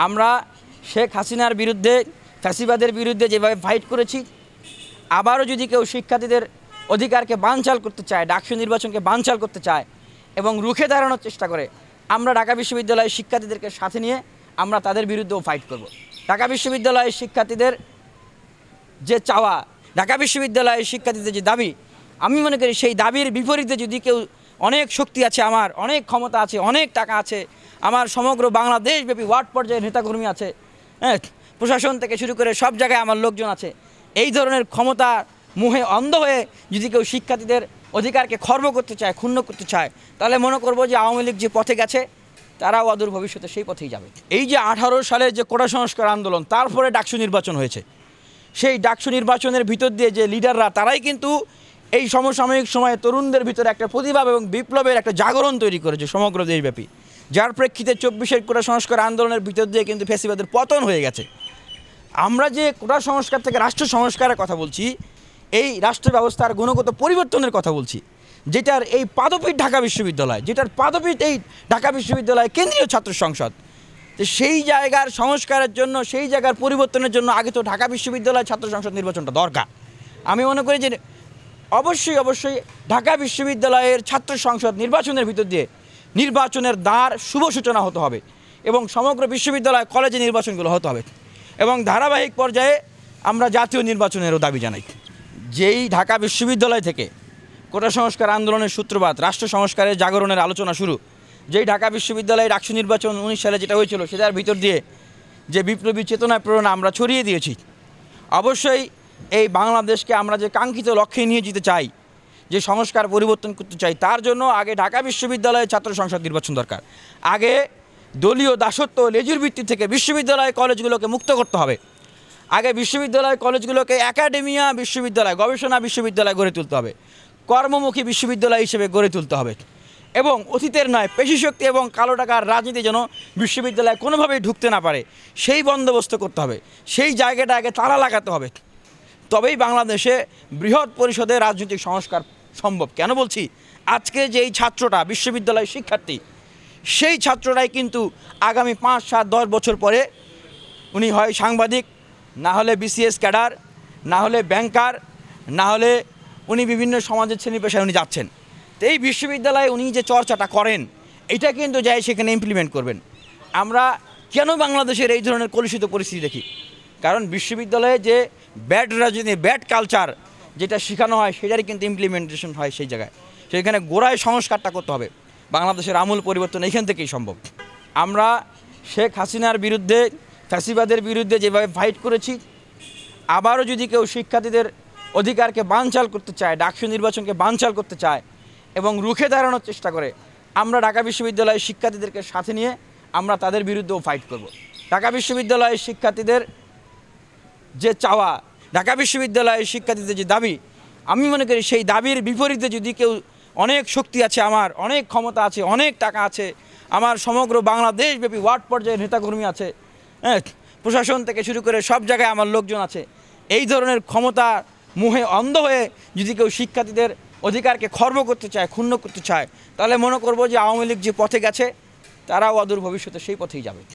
আমরা শেখ হাসিনার বিরুদ্ধে ফ্যাসিবাদের বিরুদ্ধে যেভাবে ফাইট করেছি, আবারও যদি কেউ শিক্ষার্থীদের অধিকারকে বানচাল করতে চায়, ডাকসু নির্বাচনকে বানচাল করতে চায় এবং রুখে দাঁড়ানোর চেষ্টা করে, আমরা ঢাকা বিশ্ববিদ্যালয়ের শিক্ষার্থীদেরকে সাথে নিয়ে আমরা তাদের বিরুদ্ধেও ফাইট করব। ঢাকা বিশ্ববিদ্যালয়ের শিক্ষার্থীদের যে চাওয়া, ঢাকা বিশ্ববিদ্যালয়ের শিক্ষার্থীদের যে দাবি, আমি মনে করি সেই দাবির বিপরীতে যদি কেউ অনেক শক্তি আছে, আমার অনেক ক্ষমতা আছে, অনেক টাকা আছে, আমার সমগ্র বাংলাদেশব্যাপী ওয়ার্ড পর্যায়ের নেতাকর্মী আছে, হ্যাঁ, প্রশাসন থেকে শুরু করে সব জায়গায় আমার লোকজন আছে, এই ধরনের ক্ষমতা মুহে অন্ধ হয়ে যদি কেউ শিক্ষার্থীদের অধিকারকে খর্ব করতে চায়, ক্ষুণ্ণ করতে চায়, তাহলে মনে করব যে আওয়ামী লীগ যে পথে গেছে তারাও অদূর ভবিষ্যতে সেই পথেই যাবে। এই যে 18 সালের যে কোটা সংস্কার আন্দোলন, তারপরে ডাকসু নির্বাচন হয়েছে, সেই ডাকসু নির্বাচনের ভিতর দিয়ে যে লিডাররা, তারাই কিন্তু এই সমসাময়িক সময়ে তরুণদের ভিতরে একটা প্রতিভাব এবং বিপ্লবের একটা জাগরণ তৈরি করেছে সমগ্র দেশব্যাপী, যার প্রেক্ষিতে 24-এর কোটা সংস্কার আন্দোলনের ভিতর দিয়ে কিন্তু ফ্যাসিবাদের পতন হয়ে গেছে। আমরা যে কোটা সংস্কার থেকে রাষ্ট্র সংস্কারের কথা বলছি, এই রাষ্ট্র ব্যবস্থার গুণগত পরিবর্তনের কথা বলছি, যেটার এই পাদপীঠ ঢাকা বিশ্ববিদ্যালয়, যেটার পাদপীঠ এই ঢাকা বিশ্ববিদ্যালয় কেন্দ্রীয় ছাত্র সংসদ। তো সেই জায়গার সংস্কারের জন্য, সেই জায়গার পরিবর্তনের জন্য আগে তো ঢাকা বিশ্ববিদ্যালয় ছাত্র সংসদ নির্বাচনটা দরকার। আমি মনে করি যে অবশ্যই ঢাকা বিশ্ববিদ্যালয়ের ছাত্র সংসদ নির্বাচনের ভিতর দিয়ে নির্বাচনের দ্বার শুভ সূচনা হতে হবে এবং সমগ্র বিশ্ববিদ্যালয় কলেজে নির্বাচনগুলো হতে হবে এবং ধারাবাহিক পর্যায়ে আমরা জাতীয় নির্বাচনেরও দাবি জানাই। যেই ঢাকা বিশ্ববিদ্যালয় থেকে কোটা সংস্কার আন্দোলনের সূত্রপাত, রাষ্ট্র সংস্কারের জাগরণের আলোচনা শুরু, যেই ঢাকা বিশ্ববিদ্যালয়ে ডাকসু নির্বাচন 19 সালে যেটা হয়েছিল, সেটার ভিতর দিয়ে যে বিপ্লবী চেতনা প্রেরণা আমরা ছড়িয়ে দিয়েছি, অবশ্যই এই বাংলাদেশকে আমরা যে কাঙ্ক্ষিত লক্ষ্যে নিয়ে যেতে চাই, যে সংস্কার পরিবর্তন করতে চাই, তার জন্য আগে ঢাকা বিশ্ববিদ্যালয়ে ছাত্র সংসদ নির্বাচন দরকার। আগে দলীয় দাসত্ব লেজুর ভিত্তি থেকে বিশ্ববিদ্যালয় কলেজগুলোকে মুক্ত করতে হবে। আগে বিশ্ববিদ্যালয় কলেজগুলোকে একাডেমিয়া বিশ্ববিদ্যালয়, গবেষণা বিশ্ববিদ্যালয় গড়ে তুলতে হবে, কর্মমুখী বিশ্ববিদ্যালয় হিসেবে গড়ে তুলতে হবে এবং অতীতের নয় পেশিশক্তি এবং কালো টাকার রাজনীতি যেন বিশ্ববিদ্যালয়ে কোনোভাবেই ঢুকতে না পারে সেই বন্দোবস্ত করতে হবে। সেই জায়গাটা আগে তালা লাগাতে হবে, তবেই বাংলাদেশে বৃহৎ পরিসরে রাজনৈতিক সংস্কার সম্ভব। কেন বলছি? আজকে যেই ছাত্রটা বিশ্ববিদ্যালয়ের শিক্ষার্থী, সেই ছাত্রটাই কিন্তু আগামী 5, 7, 10 বছর পরে উনি হয় সাংবাদিক, না হলে বিসিএস ক্যাডার, না হলে ব্যাংকার, না হলে উনি বিভিন্ন সমাজের শ্রেণী পেশায় উনি যাচ্ছেন। তো এই বিশ্ববিদ্যালয়ে উনি যে চর্চাটা করেন, এটা কিন্তু যাই সেখানে ইমপ্লিমেন্ট করবেন। আমরা কেন বাংলাদেশের এই ধরনের কলুষিত পরিস্থিতি দেখি? কারণ বিশ্ববিদ্যালয়ে যে ব্যাড রাজনীতি, ব্যাড কালচার যেটা শেখানো হয়, সেটারই কিন্তু ইমপ্লিমেন্টেশন হয় সেই জায়গায়। সেখানে গোড়ায় সংস্কারটা করতে হবে। বাংলাদেশের আমূল পরিবর্তন এখান থেকেই সম্ভব। আমরা শেখ হাসিনার বিরুদ্ধে, ফ্যাসিবাদের বিরুদ্ধে যেভাবে ফাইট করেছি, আবারও যদি কেউ শিক্ষার্থীদের অধিকারকে বানচাল করতে চায়, ডাকসু নির্বাচনকে বানচাল করতে চায় এবং রুখে দাঁড়ানোর চেষ্টা করে, আমরা ঢাকা বিশ্ববিদ্যালয়ের শিক্ষার্থীদেরকে সাথে নিয়ে আমরা তাদের বিরুদ্ধেও ফাইট করব। ঢাকা বিশ্ববিদ্যালয়ের শিক্ষার্থীদের যে চাওয়া, ঢাকা বিশ্ববিদ্যালয়ের শিক্ষার্থীদের যে দাবি, আমি মনে করি সেই দাবির বিপরীতে যদি কেউ অনেক শক্তি আছে, আমার অনেক ক্ষমতা আছে, অনেক টাকা আছে, আমার সমগ্র বাংলাদেশব্যাপী ওয়ার্ড পর্যায়ের নেতাকর্মী আছে, হ্যাঁ, প্রশাসন থেকে শুরু করে সব জায়গায় আমার লোকজন আছে, এই ধরনের ক্ষমতা মুহে অন্ধ হয়ে যদি কেউ শিক্ষার্থীদের অধিকারকে খর্ব করতে চায়, ক্ষুণ্ণ করতে চায়, তাহলে মনে করব যে আওয়ামী লীগ যে পথে গেছে তারাও অদূর ভবিষ্যতে সেই পথেই যাবে।